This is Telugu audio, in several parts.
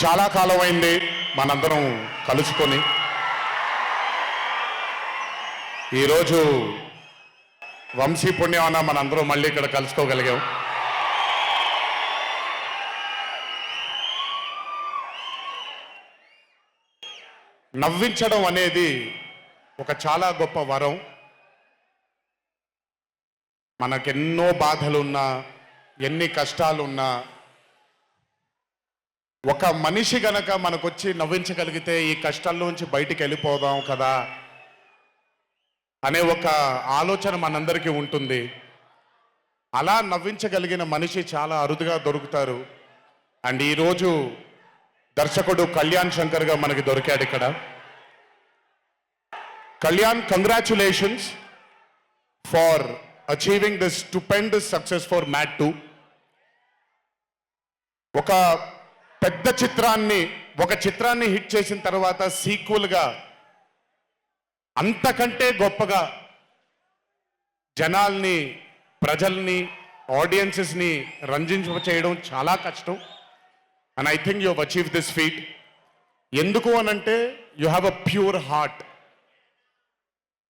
చాలా కాలం అయింది మనందరం కలుసుకొని. ఈరోజు వంశీ పుణ్యాన మనందరం మళ్ళీ ఇక్కడ కలుసుకోగలిగాం. నవ్వించడం అనేది ఒక చాలా గొప్ప వరం. మనకెన్నో బాధలున్నా, ఎన్ని కష్టాలున్నా, ఒక మనిషి గనక మనకొచ్చి నవ్వించగలిగితే ఈ కష్టాల్లోంచి బయటికి వెళ్ళిపోదాం కదా అనే ఒక ఆలోచన మనందరికీ ఉంటుంది. అలా నవ్వించగలిగిన మనిషి చాలా అరుదుగా దొరుకుతారు. అండ్ ఈరోజు దర్శకుడు కళ్యాణ్ శంకర్గా మనకి దొరికాడు ఇక్కడ. Kalyan, congratulations for achieving this stupendous success for Mad 2. ఒక పెద్ద చిత్రాన్ని హిట్ చేసిన తర్వాత సీక్వెల్గా అంతకంటే గొప్పగా జనాల్ని, ప్రజల్ని, ఆడియన్సెస్ని రంజింపచేయడం చాలా కష్టం. And I think you have achieve this feat. ఎందుకు అనంటే you have a pure heart.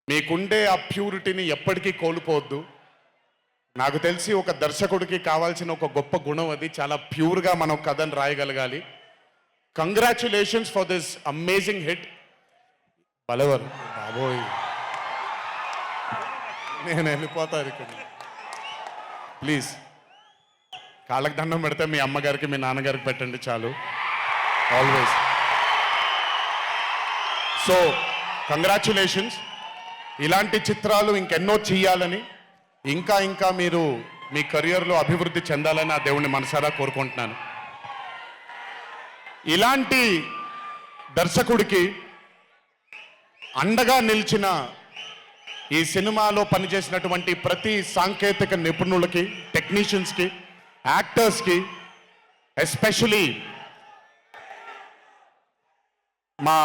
మీకుండే ఆ ప్యూరిటీని ఎప్పటికీ కోల్పోవద్దు. నాకు తెలిసి ఒక దర్శకుడికి కావాల్సిన ఒక గొప్ప గుణం అది. చాలా ప్యూర్గా మనం కథను రాయగలగాలి. Congratulations for this amazing hit. బలవర్ బాబోయ్, నేను వెళ్ళిపోతాను ఇక్కడ. ప్లీజ్ కాళ్ళకి దండం పెడితే మీ అమ్మగారికి, మీ నాన్నగారికి పెట్టండి చాలు. ఆల్వేస్. So congratulations. ఇలాంటి చిత్రాలు ఇంకెన్నో చెయ్యాలని, ఇంకా మీరు మీ కెరియర్లో అభివృద్ధి చెందాలని ఆ దేవుణ్ణి మనసారా కోరుకుంటున్నాను. ఇలాంటి దర్శకుడికి అండగా నిలిచిన ఈ సినిమాలో పనిచేసినటువంటి ప్రతి సాంకేతిక నిపుణులకి, టెక్నీషియన్స్కి, యాక్టర్స్కి, ఎస్పెషలీ మా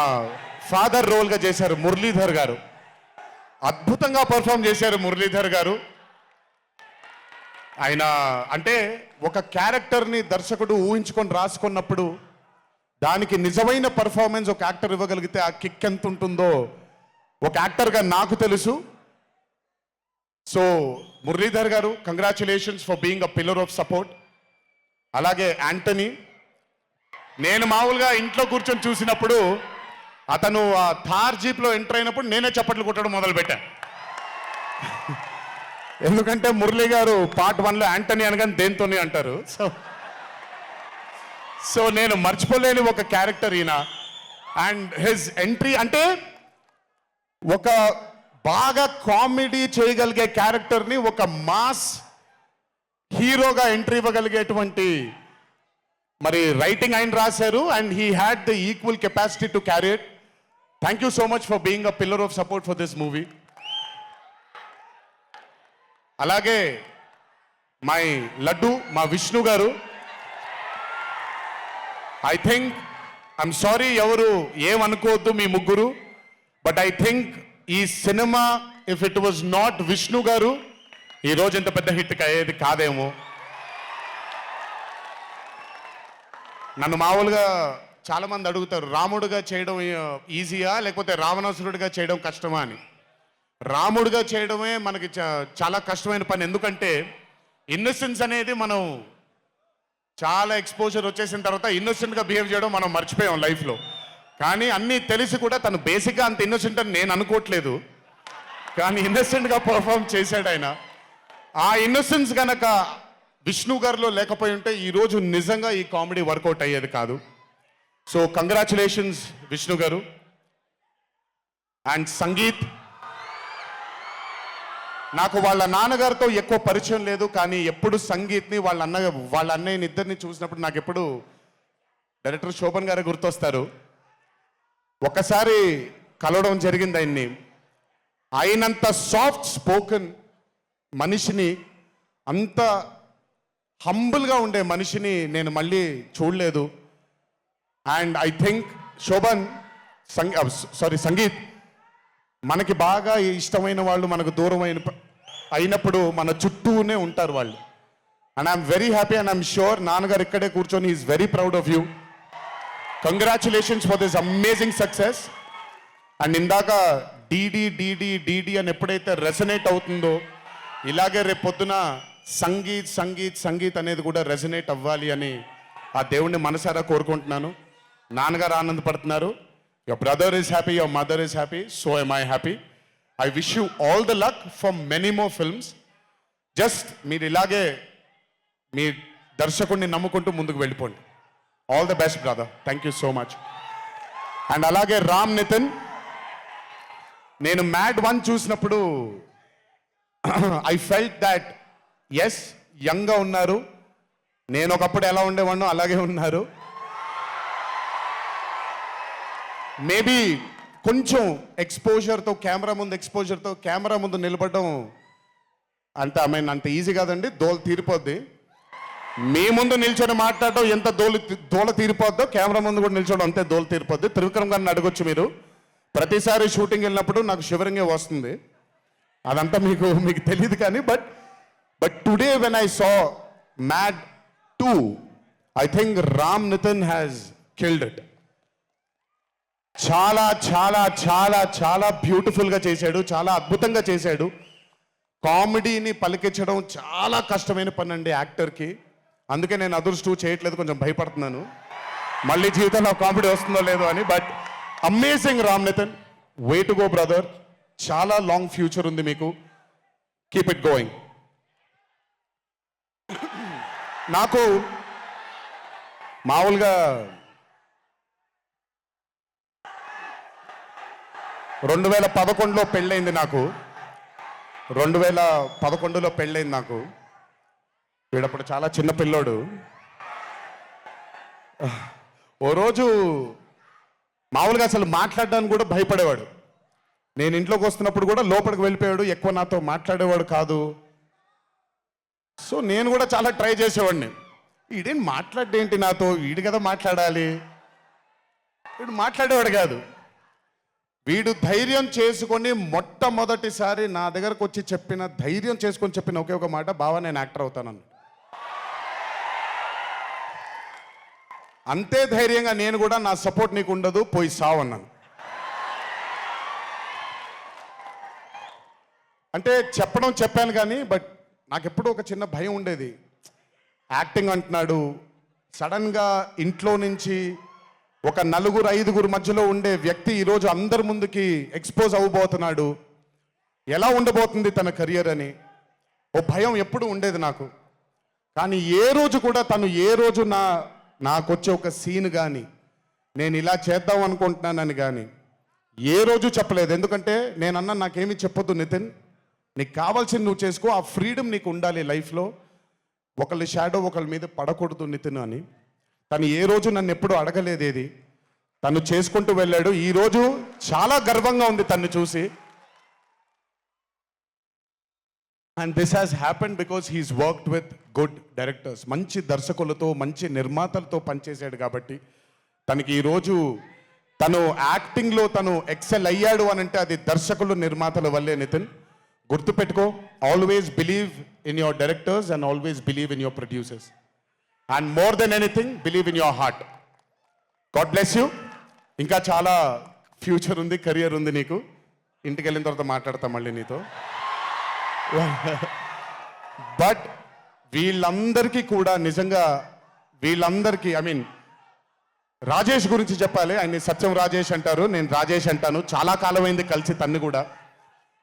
ఫాదర్ రోల్గా చేశారు మురళీధర్ గారు. అద్భుతంగా పర్ఫామ్ చేశారు మురళీధర్ గారు. ఆయన అంటే ఒక క్యారెక్టర్ని దర్శకుడు ఊహించుకొని రాసుకున్నప్పుడు దానికి నిజమైన పర్ఫార్మెన్స్ ఒక యాక్టర్ ఇవ్వగలిగితే ఆ కిక్ ఎంత ఉంటుందో ఒక యాక్టర్గా నాకు తెలుసు. సో మురళీధర్ గారు, congratulations for being a pillar of support. అలాగే యాంటనీ, నేను మామూలుగా ఇంట్లో కూర్చొని చూసినప్పుడు అతను ఆ థార్ జీప్లో ఎంటర్ అయినప్పుడు నేనే చప్పట్లు కొట్టడం మొదలుపెట్టాను. ఎందుకంటే మురళీ గారు పార్ట్ 1లో యాంటనీ అనగానే దేంతోనే అంటారు. సో నేను మర్చిపోలేని ఒక క్యారెక్టర్ ఈయన. అండ్ హిజ్ ఎంట్రీ అంటే ఒక బాగా కామెడీ చేయగలిగే క్యారెక్టర్ని ఒక మాస్ హీరోగా ఎంట్రీ ఇవ్వగలిగేటువంటి మరి రైటింగ్ ఆయన రాశారు. And he had the equal capacity to carry it. Thank you so much for being a pillar of support for this movie. అలాగే మై లడ్డు, మా విష్ణు గారు. ఐ థింక్, ఐఎమ్ సారీ ఎవరు ఏమనుకోవద్దు మీ ముగ్గురు, బట్ ఐ థింక్ ఈ cinema if it was not Vishnu గారు ఈ రోజు ఇంత పెద్ద హిట్ అయ్యేది కాదేమో. నన్ను మామూలుగా చాలామంది అడుగుతారు, రాముడుగా చేయడం ఈజీయా లేకపోతే రావణాసురుడిగా చేయడం కష్టమా అని. రాముడిగా చేయడమే మనకి చాలా కష్టమైన పని. ఎందుకంటే ఇన్నోసెన్స్ అనేది మనం చాలా ఎక్స్పోజర్ వచ్చేసిన తర్వాత ఇన్నోసెంట్గా బిహేవ్ చేయడం మనం మర్చిపోయాం లైఫ్లో. కానీ అన్నీ తెలిసి కూడా తను బేసిక్గా అంత ఇన్నోసెంట్ అని నేను అనుకోవట్లేదు. కానీ ఇన్నోసెంట్గా పర్ఫామ్ చేశాడు ఆయన. ఆ ఇన్నోసెన్స్ కనుక విష్ణు గారిలో లేకపోయి ఉంటే ఈరోజు నిజంగా ఈ కామెడీ వర్కౌట్ అయ్యేది కాదు. సో కంగ్రాచులేషన్స్ విష్ణు గారు. అండ్ సంగీత్, నాకు వాళ్ళ నాన్నగారితో ఎక్కువ పరిచయం లేదు, కానీ ఎప్పుడు సంగీత్ని వాళ్ళ అన్నయ్యని ఇద్దరిని చూసినప్పుడు నాకు ఎప్పుడు డైరెక్టర్ శోభన్ గారు గుర్తొస్తారు. ఒకసారి కలవడం జరిగింది ఆయన్ని. అయినంత సాఫ్ట్ స్పోకెన్ మనిషిని, అంత హంబుల్గా ఉండే మనిషిని నేను మళ్ళీ చూడలేదు. And I think Shobhan, Sangeeth, మనకి బాగా ఇష్టమైన వాళ్ళు మనకు దూరం అయినప్పుడు మన చుట్టూనే ఉంటారు వాళ్ళు. And I'm very happy and I'm sure నాన్నగారు ఇక్కడే కూర్చొని is very proud of you. Congratulations for this amazing success. And ఇందాక డీడీ డీడీ డీడీ అని ఎప్పుడైతే రెసనేట్ అవుతుందో, ఇలాగే రేపు పొద్దున సంగీత్ సంగీత్ సంగీత్ అనేది కూడా రెసనేట్ అవ్వాలి అని ఆ దేవుణ్ణి మనసారా కోరుకుంటున్నాను. నాన్నగారు ఆనందపడుతున్నారు. Your brother is happy, your mother is happy, so am I happy. I wish you all the luck for many more films. Just మీరు ఇలాగే మీ దర్శకుడిని నమ్ముకుంటూ ముందుకు వెళ్ళిపోండి. All the best brother, thank you so much. And అలాగే రామ్ నితిన్, నేను మ్యాడ్ 1 చూసినప్పుడు ఐ ఫెల్ట్ దాట్ ఎస్ యంగ్గా ఉన్నారు, నేను ఒకప్పుడు ఎలా ఉండేవాడినో అలాగే ఉన్నారు. మేబీ కొంచెం ఎక్స్పోజర్తో, కెమెరా ముందు నిలబడడం అంటే అంత ఈజీ కాదండి, దోల తీరిపోద్ది. మీ ముందు నిల్చొని మాట్లాడడం ఎంత దోల తీరిపోద్దో, కెమెరా ముందు కూడా నిల్చోవడం అంతే దోల తీరిపోద్ది. త్రివిక్రమ్ గారిని అడగొచ్చు మీరు. ప్రతిసారి షూటింగ్ వెళ్ళినప్పుడు నాకు షివరింగే వస్తుంది, అదంతా మీకు తెలియదు కానీ. But today when I saw Mad 2, I think Ram Nitin has killed it. చాలా చాలా చాలా చాలా బ్యూటిఫుల్గా చేశాడు, చాలా అద్భుతంగా చేశాడు. కామెడీని పలికించడం చాలా కష్టమైన పని అండి యాక్టర్కి. అందుకే నేను అదర్స్ 2 చేయట్లేదు, కొంచెం భయపడుతున్నాను మళ్ళీ జీవితంలో కామెడీ వస్తుందో లేదో అని. But amazing Ram Nitin, way to go brother, చాలా లాంగ్ ఫ్యూచర్ ఉంది మీకు, కీప్ ఇట్ గోయింగ్. నాకు మామూలుగా 2011లో పెళ్ళైంది నాకు. 2011లో పెళ్ళైంది నాకు. వీడప్పుడు చాలా చిన్న పిల్లోడు. ఓ రోజు మామూలుగా అసలు మాట్లాడడానికి కూడా భయపడేవాడు. నేను ఇంట్లోకి వస్తున్నప్పుడు కూడా లోపలికి వెళ్ళిపోయాడు, ఎక్కువ నాతో మాట్లాడేవాడు కాదు. సో నేను కూడా చాలా ట్రై చేసేవాడిని. వీడేం మాట్లాడేంటి నాతో, వీడు కదా మాట్లాడాలి, వీడు మాట్లాడేవాడు కాదు. వీడు ధైర్యం చేసుకొని మొట్టమొదటిసారి నా దగ్గరకు వచ్చి ధైర్యం చేసుకొని చెప్పిన ఒకే ఒక మాట, బావా నేను యాక్టర్ అవుతానని. అంతే ధైర్యంగా నేను కూడా, నా సపోర్ట్ నీకు ఉండదు, పోయి సావన్నాను. అంటే చెప్పాను కానీ, బట్ నాకు ఎప్పుడూ ఒక చిన్న భయం ఉండేది. యాక్టింగ్ అంటున్నాడు, సడన్గా ఇంట్లో నుంచి ఒక 4-5 మధ్యలో ఉండే వ్యక్తి ఈరోజు అందరి ముందుకి ఎక్స్పోజ్ అవ్వబోతున్నాడు, ఎలా ఉండబోతుంది తన కెరియర్ అని ఓ భయం ఎప్పుడు ఉండేది నాకు. కానీ ఏ రోజు కూడా నాకు వచ్చే ఒక సీన్ కానీ, నేను ఇలా చేద్దాం అనుకుంటున్నానని కానీ ఏ రోజు చెప్పలేదు. ఎందుకంటే నేనన్నా, నాకేమీ చెప్పొద్దు నితిన్, నీకు కావాల్సింది నువ్వు చేసుకో, ఆ ఫ్రీడమ్ నీకు ఉండాలి లైఫ్లో, ఒకళ్ళ షాడో ఒకళ్ళ మీద పడకూడదు నితిన్ అని. తను ఏ రోజు నన్ను ఎప్పుడూ అడగలేదేది, తను చేసుకుంటూ వెళ్ళాడు. ఈరోజు చాలా గర్వంగా ఉంది తను చూసి. And this has happened because he's worked with good directors. మంచి దర్శకులతో, మంచి నిర్మాతలతో పనిచేశాడు కాబట్టి తనకి ఈరోజు తను యాక్టింగ్లో తను ఎక్సెల్ అయ్యాడు అని అంటే అది దర్శకులు, నిర్మాతల వల్లే. నితిన్ గుర్తుపెట్టుకో, always believe in your directors and always believe in your producers. And more than anything believe in your heart. God bless you. ఇంకా చాలా ఫ్యూచర్ ఉంది, కెరియర్ ఉంది నీకు. ఇంటికి వెళ్ళిన తర్వాత మాట్లాడతాం మళ్ళీ నీతో. బట్ వీళ్ళందరికీ కూడా నిజంగా, రాజేష్ గురించి చెప్పాలి. ఆయన సత్యం రాజేష్ అంటారు, నేను రాజేష్ అంటాను. చాలా కాలమైంది కలిసి తన్ని కూడా.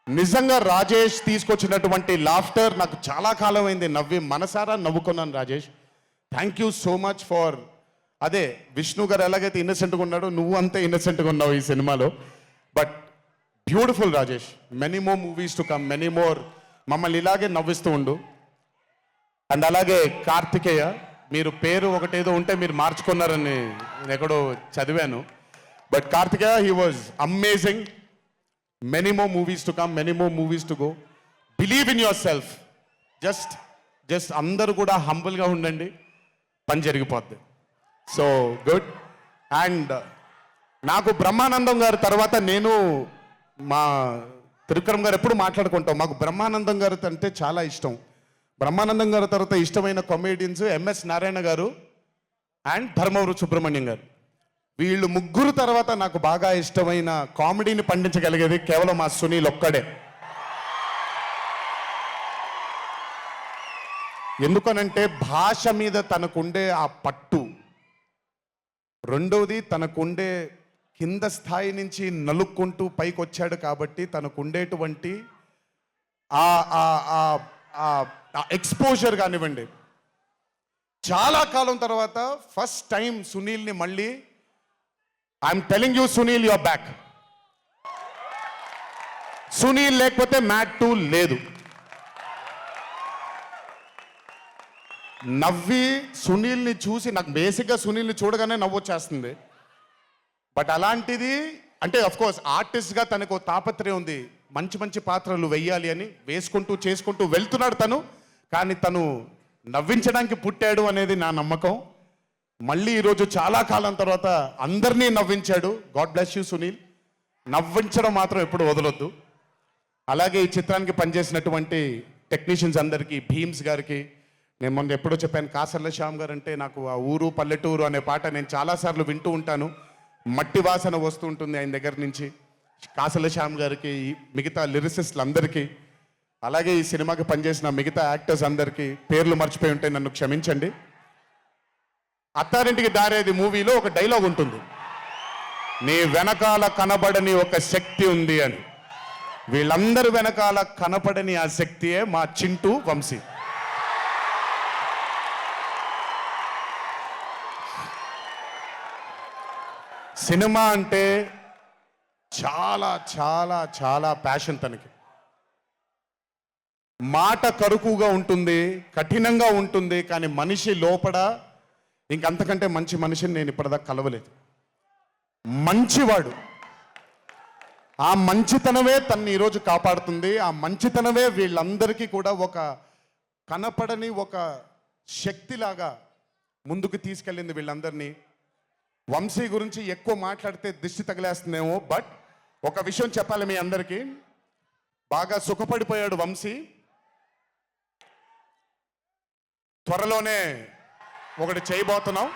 నిజంగా రాజేష్ తీసుకొచ్చినటువంటి లాఫ్టర్ నాకు చాలా కాలమైంది, మనసారా నవ్వుకున్నాను. Rajesh, thank you so much for, అదే విష్ణు గారు ఎలాగైతే ఇన్నసెంట్గా ఉన్నాడో నువ్వు అంతే ఇన్నసెంట్గా ఉన్నావు ఈ సినిమాలో. But beautiful Rajesh, many more movies to come, many more. మమ్మల్ని ఇలాగే నవ్విస్తూ ఉండు. అండ్ అలాగే కార్తికేయ, మీరు పేరు ఒకటేదో ఉంటే మీరు మార్చుకున్నారని నేను ఎక్కడో చదివాను. But Karthikeya, he was amazing. Many more movies to come, many more movies to go. Believe in yourself. Just అందరూ కూడా హంబుల్గా ఉండండి, పని జరిగిపోద్ది. So good. అండ్ నాకు బ్రహ్మానందం గారి తర్వాత, నేను మా త్రివిక్రమ్ గారు ఎప్పుడు మాట్లాడుకుంటాం, మాకు బ్రహ్మానందం గారు అంటే చాలా ఇష్టం. బ్రహ్మానందం గారి తర్వాత ఇష్టమైన కామెడియన్స్ ఎంఎస్ నారాయణ గారు అండ్ ధర్మవరం సుబ్రహ్మణ్యం గారు. వీళ్ళు ముగ్గురు తర్వాత నాకు బాగా ఇష్టమైన కామెడీని పండించగలిగేది కేవలం మా సునీల్ ఒక్కడే. ఎందుకనంటే భాష మీద తనకుండే ఆ పట్టు, రెండోది తనకుండే కింద స్థాయి నుంచి నలుక్కుంటూ పైకి వచ్చాడు కాబట్టి తనకుండేటువంటి ఎక్స్పోజర్ కానివ్వండి. చాలా కాలం తర్వాత ఫస్ట్ టైం సునీల్ని మళ్ళీ I'm telling you Sunil your back. Sunil లేకపోతే మ్యాట్ 2 లేదు. నవ్వి సునీల్ని చూసి నాకు బేసిక్గా సునీల్ని చూడగానే నవ్వొచ్చేస్తుంది. బట్ అలాంటిది అంటే అఫ్కోర్స్ ఆర్టిస్ట్గా తనకు తాపత్రయం ఉంది, మంచి మంచి పాత్రలు వెయ్యాలి అని వేసుకుంటూ చేసుకుంటూ వెళ్తున్నాడు తను. కానీ తను నవ్వించడానికి పుట్టాడు అనేది నా నమ్మకం. మళ్ళీ ఈరోజు చాలా కాలం తర్వాత అందరినీ నవ్వించాడు. God bless you Sunil. నవ్వించడం మాత్రం ఎప్పుడు వదలొద్దు. అలాగే ఈ చిత్రానికి పనిచేసినటువంటి టెక్నీషియన్స్ అందరికీ, భీమ్స్ గారికి, నేను మొన్న ఎప్పుడో చెప్పాను, కాసర్ల శ్యామ్ గారు అంటే నాకు ఆ ఊరు పల్లెటూరు అనే పాట నేను చాలాసార్లు వింటూ ఉంటాను. మట్టి వాసన వస్తూ ఉంటుంది ఆయన దగ్గర నుంచి. కాసర్ల శ్యామ్ గారికి, మిగతా లిరిసిస్టులు అందరికీ, అలాగే ఈ సినిమాకి పనిచేసిన మిగతా యాక్టర్స్ అందరికీ పేర్లు మర్చిపోయి ఉంటే నన్ను క్షమించండి. అత్తారింటికి దారేది మూవీలో ఒక డైలాగ్ ఉంటుంది, నీ వెనకాల కనబడని ఒక శక్తి ఉంది అని. వీళ్ళందరి వెనకాల కనపడని ఆ శక్తియే మా చింటూ వంశీ. సినిమా అంటే చాలా చాలా చాలా ప్యాషన్ తనకి. మాట కరుకుగా ఉంటుంది, కఠినంగా ఉంటుంది, కానీ మనిషి లోపల ఇంకంతకంటే మంచి మనిషిని నేను ఇప్పటిదాకా కలవలేదు. మంచివాడు. ఆ మంచితనమే తన్ని ఈరోజు కాపాడుతుంది. ఆ మంచితనమే వీళ్ళందరికీ కూడా ఒక కనపడని ఒక శక్తిలాగా ముందుకు తీసుకెళ్ళింది వీళ్ళందరినీ. వంశీ గురించి ఎక్కువ మాట్లాడితే దిష్టి తగిలేస్తుందేమో, బట్ ఒక విషయం చెప్పాలి మీ అందరికీ. బాగా సుఖపడిపోయాడు వంశీ. త్వరలోనే ఒకటి చేయబోతున్నాం.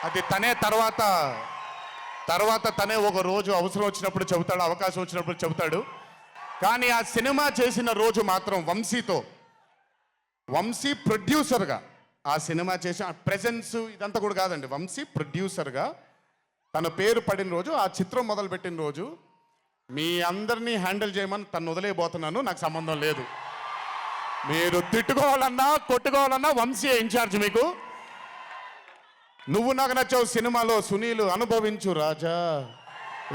అది తనే తర్వాత తనే ఒక రోజు అవసరం వచ్చినప్పుడు చెబుతాడు, అవకాశం వచ్చినప్పుడు చెబుతాడు. కానీ ఆ సినిమా చేసిన రోజు మాత్రం వంశీతో, వంశీ ప్రొడ్యూసర్గా ఆ సినిమా చేసిన ప్రెజెన్స్ ఇదంతా కూడా కాదండి, వంశీ ప్రొడ్యూసర్గా తన పేరు పడిన రోజు, ఆ చిత్రం మొదలుపెట్టిన రోజు, మీ అందరినీ హ్యాండిల్ చేయమని తను వదిలేయబోతున్నాను, నాకు సంబంధం లేదు. మీరు తిట్టుకోవాలన్నా కొట్టుకోవాలన్నా వంశీ ఇన్ఛార్జ్ మీకు. నువ్వు నాకు నచ్చావు సినిమాలో సునీల్ అనుభవించు రాజా,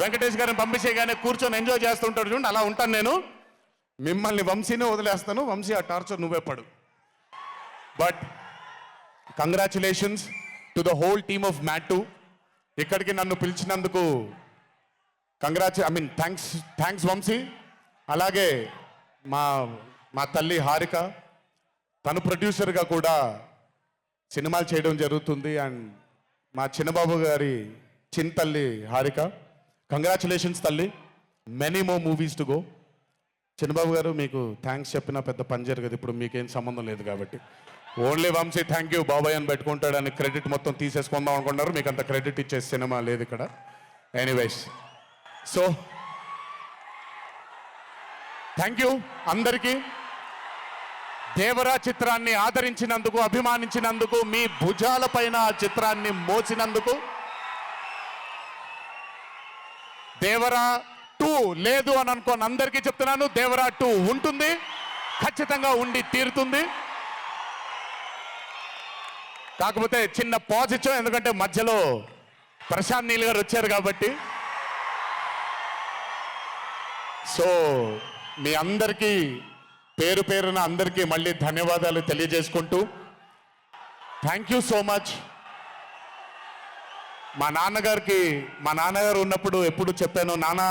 వెంకటేష్ గారిని పంపించేగానే కూర్చొని ఎంజాయ్ చేస్తుంటాడు చూడండి, అలా ఉంటాను నేను. మిమ్మల్ని వంశీనే వదిలేస్తాను, వంశీ ఆ టార్చర్ నువ్వే పడు. But congratulations to the whole team of Mad 2. ఇక్కడికి నన్ను పిలిచినందుకు థ్యాంక్స్ వంశీ. అలాగే మా తల్లి హారిక, తను ప్రొడ్యూసర్గా కూడా సినిమాలు చేయడం జరుగుతుంది. అండ్ మా చిన్నబాబు గారి చిన్న తల్లి హారిక, కంగ్రాచులేషన్స్ తల్లి, many more movies to go. Chinnababu garu మీకు థ్యాంక్స్ చెప్పినా పెద్ద పని జరగదు, ఇప్పుడు మీకేం సంబంధం లేదు కాబట్టి. ఓన్లీ వంశీ థ్యాంక్ యూ బాబాయ్ అని పెట్టుకుంటాడని క్రెడిట్ మొత్తం తీసేసుకుందాం అనుకుంటారు. మీకు అంత క్రెడిట్ ఇచ్చే సినిమా లేదు ఇక్కడ. ఎనీవేస్, సో థ్యాంక్ యూ అందరికీ. దేవరా చిత్రాన్ని ఆదరించినందుకు, అభిమానించినందుకు, మీ భుజాలపైన ఆ చిత్రాన్ని మోసినందుకు. దేవరా 2 లేదు అని అనుకోని అందరికీ చెప్తున్నాను, దేవరా 2 ఉంటుంది, ఖచ్చితంగా ఉండి తీరుతుంది. కాకపోతే చిన్న పాజ్ ఇచ్చాం, ఎందుకంటే మధ్యలో ప్రశాంత్ నీల్ గారు వచ్చారు కాబట్టి. సో మీ అందరికీ పేరు పేరున అందరికీ మళ్ళీ ధన్యవాదాలు తెలియజేసుకుంటూ, థ్యాంక్ యూ సో మచ్. మా నాన్నగారు ఉన్నప్పుడు ఎప్పుడు చెప్పాను, నాన్న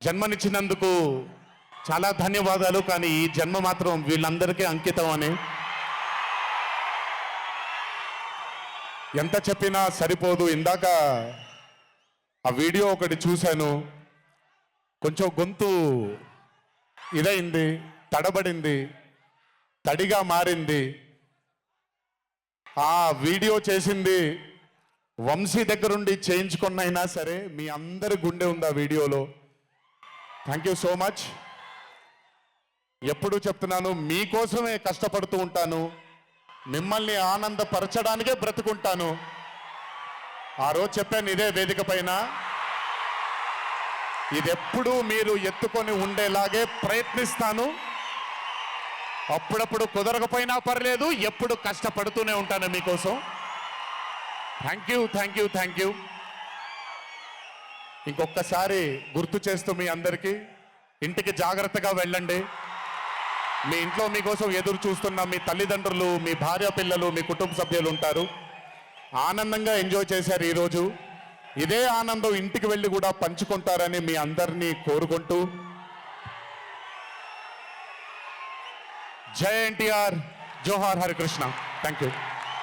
జన్మనిచ్చినందుకు చాలా ధన్యవాదాలు, కానీ ఈ జన్మ మాత్రం వీళ్ళందరికీ అంకితం అని. ఎంత చెప్పినా సరిపోదు. ఇందాక ఆ వీడియో ఒకటి చూశాను, కొంచెం గొంతు ఇదైంది, తడబడింది, తడిగా మారింది. ఆ వీడియో చేసింది వంశీ దగ్గరుండి చేయించుకున్నైనా సరే మీ అందరి గుండె ఉంది ఆ వీడియోలో. Thank you so much. ఎప్పుడు చెప్తున్నాను, మీకోసమే కష్టపడుతూ ఉంటాను, మిమ్మల్ని ఆనందపరచడానికే బ్రతుకుంటాను. ఆ రోజు చెప్పాను ఇదే వేదిక పైన, ఇది ఎప్పుడు మీరు ఎత్తుకొని ఉండేలాగే ప్రయత్నిస్తాను. అప్పుడప్పుడు కుదరకపోయినా పర్లేదు, ఎప్పుడు కష్టపడుతూనే ఉంటాను మీకోసం. Thank you, thank you, thank you. ఇంకొకసారి గుర్తు చేస్తూ మీ అందరికీ, ఇంటికి జాగ్రత్తగా వెళ్ళండి. మీ ఇంట్లో మీకోసం ఎదురు చూస్తున్న మీ తల్లిదండ్రులు, మీ భార్య పిల్లలు, మీ కుటుంబ సభ్యులు ఉంటారు. ఆనందంగా ఎంజాయ్ చేశారు ఈరోజు. ఇదే ఆనందం ఇంటికి వెళ్ళి కూడా పంచుకుంటారని మీ అందరినీ కోరుకుంటూ, జై ఎన్టీఆర్, జోహార్ హరికృష్ణ. Thank you.